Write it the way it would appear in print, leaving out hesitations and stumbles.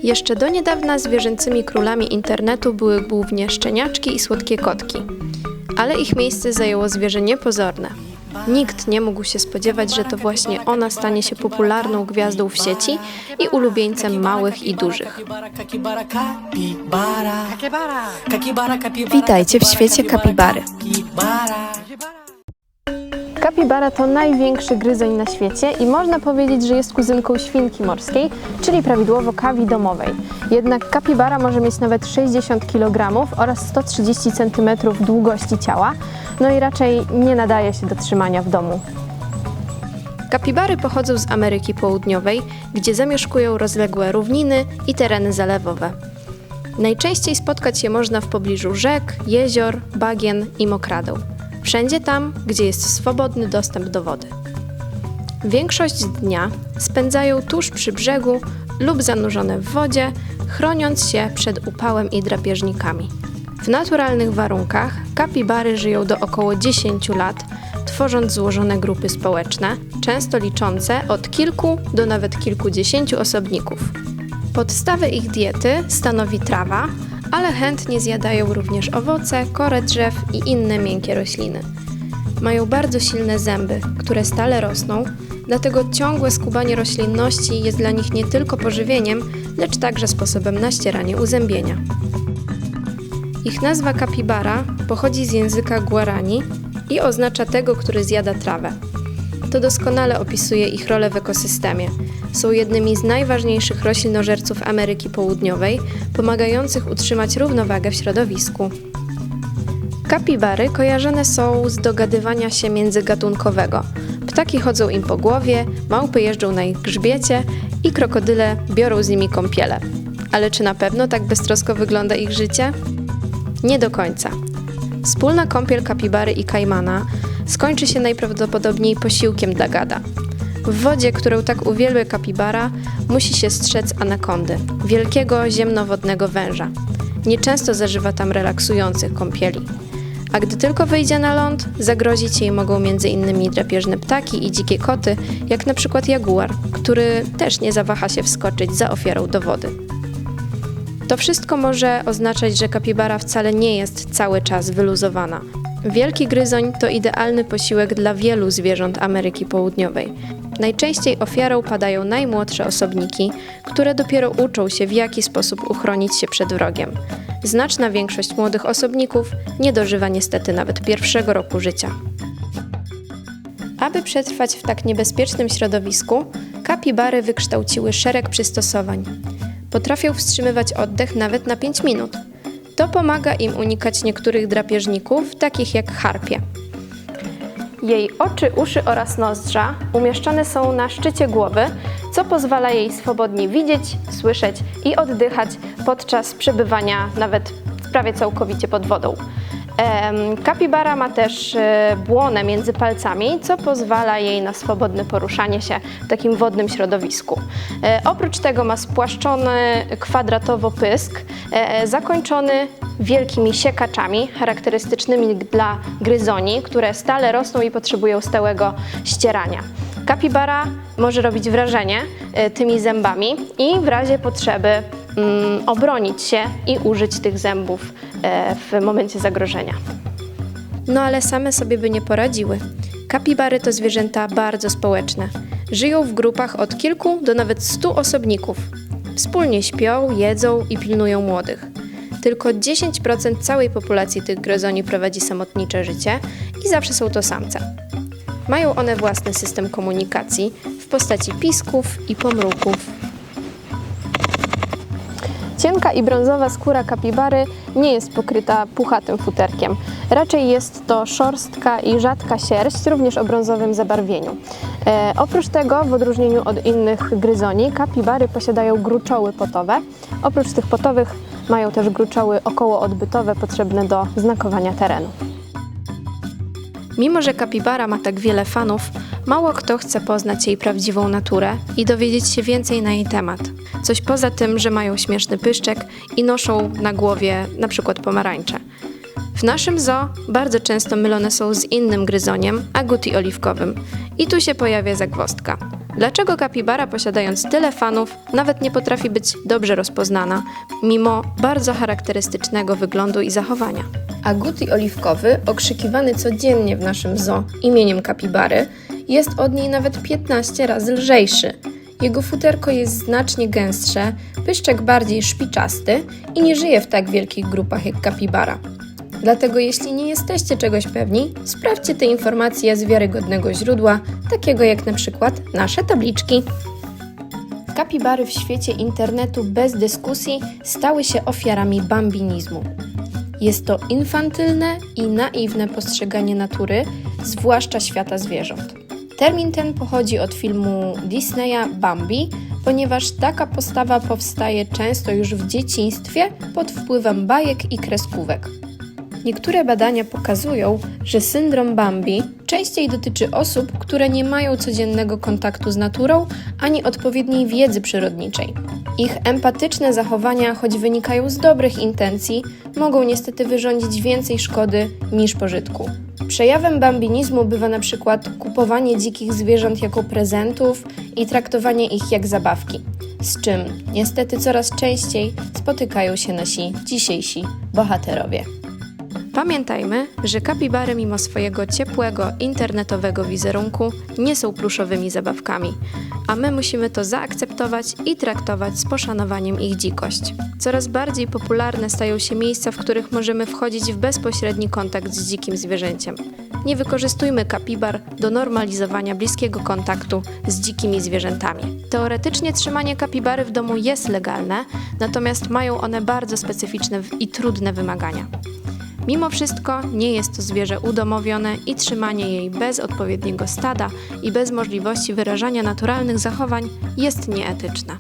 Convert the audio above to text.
Jeszcze do niedawna zwierzęcymi królami internetu były głównie szczeniaczki i słodkie kotki, ale ich miejsce zajęło zwierzę niepozorne. Nikt nie mógł się spodziewać, że to właśnie ona stanie się popularną gwiazdą w sieci i ulubieńcem małych i dużych. Witajcie w świecie kapibary. Kapibara to największy gryzoń na świecie i można powiedzieć, że jest kuzynką świnki morskiej, czyli prawidłowo kawi domowej. Jednak kapibara może mieć nawet 60 kg oraz 130 cm długości ciała, no i raczej nie nadaje się do trzymania w domu. Kapibary pochodzą z Ameryki Południowej, gdzie zamieszkują rozległe równiny i tereny zalewowe. Najczęściej spotkać je można w pobliżu rzek, jezior, bagien i mokradeł. Wszędzie tam, gdzie jest swobodny dostęp do wody. Większość dnia spędzają tuż przy brzegu lub zanurzone w wodzie, chroniąc się przed upałem i drapieżnikami. W naturalnych warunkach kapibary żyją do około 10 lat, tworząc złożone grupy społeczne, często liczące od kilku do nawet kilkudziesięciu osobników. Podstawę ich diety stanowi trawa, ale chętnie zjadają również owoce, korę drzew i inne miękkie rośliny. Mają bardzo silne zęby, które stale rosną, dlatego ciągłe skubanie roślinności jest dla nich nie tylko pożywieniem, lecz także sposobem na ścieranie uzębienia. Ich nazwa kapibara pochodzi z języka guarani i oznacza tego, który zjada trawę. To doskonale opisuje ich rolę w ekosystemie. Są jednymi z najważniejszych roślinożerców Ameryki Południowej, pomagających utrzymać równowagę w środowisku. Kapibary kojarzone są z dogadywania się międzygatunkowego. Ptaki chodzą im po głowie, małpy jeżdżą na ich grzbiecie i krokodyle biorą z nimi kąpiele. Ale czy na pewno tak beztrosko wygląda ich życie? Nie do końca. Wspólna kąpiel kapibary i kajmana skończy się najprawdopodobniej posiłkiem dla gada. W wodzie, którą tak uwielbia kapibara, musi się strzec anakondy, wielkiego ziemnowodnego węża. Nieczęsto zażywa tam relaksujących kąpieli. A gdy tylko wyjdzie na ląd, zagrozić jej mogą m.in. drapieżne ptaki i dzikie koty, jak na przykład jaguar, który też nie zawaha się wskoczyć za ofiarą do wody. To wszystko może oznaczać, że kapibara wcale nie jest cały czas wyluzowana. Wielki gryzoń to idealny posiłek dla wielu zwierząt Ameryki Południowej. Najczęściej ofiarą padają najmłodsze osobniki, które dopiero uczą się, w jaki sposób uchronić się przed wrogiem. Znaczna większość młodych osobników nie dożywa niestety nawet pierwszego roku życia. Aby przetrwać w tak niebezpiecznym środowisku, kapibary wykształciły szereg przystosowań. Potrafią wstrzymywać oddech nawet na 5 minut. To pomaga im unikać niektórych drapieżników, takich jak harpie. Jej oczy, uszy oraz nozdrza umieszczone są na szczycie głowy, co pozwala jej swobodnie widzieć, słyszeć i oddychać podczas przebywania nawet prawie całkowicie pod wodą. Kapibara ma też błonę między palcami, co pozwala jej na swobodne poruszanie się w takim wodnym środowisku. Oprócz tego ma spłaszczony kwadratowo pysk, zakończony wielkimi siekaczami charakterystycznymi dla gryzoni, które stale rosną i potrzebują stałego ścierania. Kapibara może robić wrażenie tymi zębami i w razie potrzeby obronić się i użyć tych zębów w momencie zagrożenia. No ale same sobie by nie poradziły. Kapibary to zwierzęta bardzo społeczne. Żyją w grupach od kilku do nawet 100 osobników. Wspólnie śpią, jedzą i pilnują młodych. Tylko 10% całej populacji tych gryzoni prowadzi samotnicze życie i zawsze są to samce. Mają one własny system komunikacji w postaci pisków i pomruków. Cienka i brązowa skóra kapibary nie jest pokryta puchatym futerkiem. Raczej jest to szorstka i rzadka sierść, również o brązowym zabarwieniu. Oprócz tego, w odróżnieniu od innych gryzoni, kapibary posiadają gruczoły potowe. Oprócz tych potowych mają też gruczoły okołoodbytowe potrzebne do znakowania terenu. Mimo że kapibara ma tak wiele fanów, mało kto chce poznać jej prawdziwą naturę i dowiedzieć się więcej na jej temat. Coś poza tym, że mają śmieszny pyszczek i noszą na głowie np. pomarańcze. W naszym zoo bardzo często mylone są z innym gryzoniem, aguti oliwkowym. I tu się pojawia zagwozdka. Dlaczego kapibara, posiadając tyle fanów, nawet nie potrafi być dobrze rozpoznana, mimo bardzo charakterystycznego wyglądu i zachowania? Agouti oliwkowy, okrzykiwany codziennie w naszym zoo imieniem kapibary, jest od niej nawet 15 razy lżejszy. Jego futerko jest znacznie gęstsze, pyszczek bardziej szpiczasty i nie żyje w tak wielkich grupach jak kapibara. Dlatego jeśli nie jesteście czegoś pewni, sprawdźcie te informacje z wiarygodnego źródła, takiego jak na przykład nasze tabliczki. Kapibary w świecie internetu bez dyskusji stały się ofiarami bambinizmu. Jest to infantylne i naiwne postrzeganie natury, zwłaszcza świata zwierząt. Termin ten pochodzi od filmu Disneya Bambi, ponieważ taka postawa powstaje często już w dzieciństwie pod wpływem bajek i kreskówek. Niektóre badania pokazują, że syndrom Bambi częściej dotyczy osób, które nie mają codziennego kontaktu z naturą ani odpowiedniej wiedzy przyrodniczej. Ich empatyczne zachowania, choć wynikają z dobrych intencji, mogą niestety wyrządzić więcej szkody niż pożytku. Przejawem bambinizmu bywa na przykład kupowanie dzikich zwierząt jako prezentów i traktowanie ich jak zabawki, z czym niestety coraz częściej spotykają się nasi dzisiejsi bohaterowie. Pamiętajmy, że kapibary mimo swojego ciepłego, internetowego wizerunku nie są pluszowymi zabawkami, a my musimy to zaakceptować i traktować z poszanowaniem ich dzikość. Coraz bardziej popularne stają się miejsca, w których możemy wchodzić w bezpośredni kontakt z dzikim zwierzęciem. Nie wykorzystujmy kapibar do normalizowania bliskiego kontaktu z dzikimi zwierzętami. Teoretycznie trzymanie kapibary w domu jest legalne, natomiast mają one bardzo specyficzne i trudne wymagania. Mimo wszystko nie jest to zwierzę udomowione i trzymanie jej bez odpowiedniego stada i bez możliwości wyrażania naturalnych zachowań jest nieetyczne.